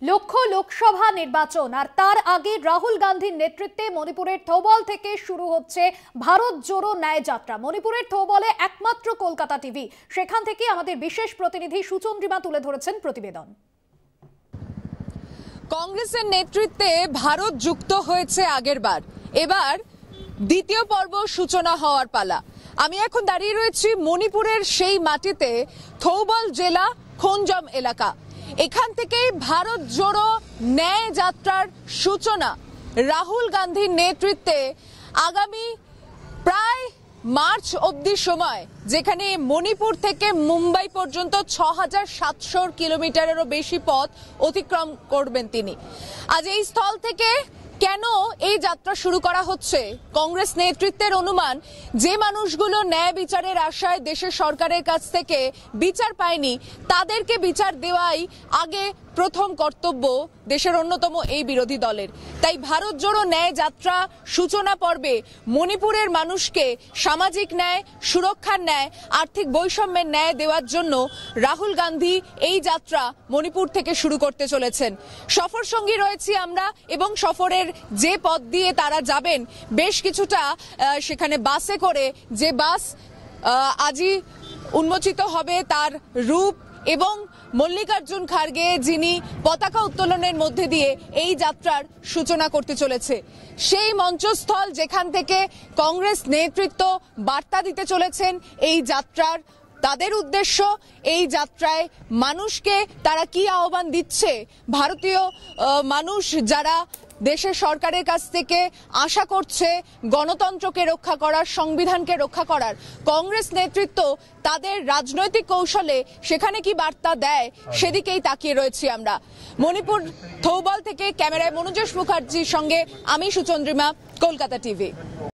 লক্ষ্য লোকসভা নির্বাচন আর তার আগে রাহুল গান্ধীর নেতৃত্বে মণিপুরের থৌবল থেকে শুরু হচ্ছে ভারত জোড়ো ন্যায় যাত্রা। মণিপুরের থৌবলে একমাত্র কলকাতা টিভি, সেখান থেকে আমাদের বিশেষ প্রতিনিধি সুচন্দ্রিমা তুলে ধরেছেন প্রতিবেদন। কংগ্রেসের নেতৃত্বে ভারত যুক্ত হয়েছে আগের বার, এবার দ্বিতীয় পর্ব সূচনা হওয়ার পালা। আমি এখন দাঁড়িয়ে রয়েছি মণিপুরের সেই মাটিতে, থৌবল জেলা খোঞ্জম এলাকা। এখান থেকেই ভারত জোড়ো ন্যায় যাত্রার সূচনা রাহুল গান্ধীর নেতৃত্বে। আগামী প্রায় মার্চ অবধি সময়, যেখানে মণিপুর থেকে মুম্বাই পর্যন্ত ৬৭০০ কিলোমিটারেরও বেশি পথ অতিক্রম করবেন তিনি। আজ এই স্থল থেকে কেন এই যাত্রা শুরু করা হচ্ছে? কংগ্রেস নেতৃত্বের অনুমান, যে মানুষগুলো ন্যায় বিচারের আশায় দেশের সরকারের কাছ থেকে বিচার পায়নি, তাদেরকে বিচার দেওয়াই আগে প্রথম কর্তব্য দেশের অন্যতম এই বিরোধী দলের। তাই ভারত জোড়ো ন্যায় যাত্রা সূচনা পর্বে মণিপুরের মানুষকে সামাজিক ন্যায়, সুরক্ষার ন্যায়, আর্থিক বৈষম্যের ন্যায় দেওয়ার জন্য রাহুল গান্ধী এই যাত্রা মণিপুর থেকে শুরু করতে চলেছেন। সফর সঙ্গী রয়েছি আমরা, এবং সফরের যে পথ দিয়ে তারা যাবেন বেশ কিছুটা সেখানে বাসে করে, যে বাস আজই উন্মোচিত হবে তার রূপ, এবং মল্লিকার্জুন খার্গে যিনি পতাকা উত্তোলনের মধ্যে দিয়ে এই যাত্রার সূচনা করতে চলেছে, সেই মঞ্চস্থল যেখান থেকে কংগ্রেস নেতৃত্ব বার্তা দিতে চলেছেন এই যাত্রার। তাদের উদ্দেশ্য, এই যাত্রায় মানুষকে তারা কি আহ্বান দিচ্ছে, ভারতীয় মানুষ যারা দেশের সরকারের কাছ থেকে আশা করছে গণতন্ত্রকে রক্ষা করার, সংবিধানকে রক্ষা করার, কংগ্রেস নেতৃত্ব তাদের রাজনৈতিক কৌশলে সেখানে কি বার্তা দেয়, সেদিকেই তাকিয়ে রয়েছি আমরা। মণিপুর থৌবল থেকে ক্যামেরায় মনোজ মুখার্জির সঙ্গে আমি সুচন্দ্রিমা, কলকাতা টিভি।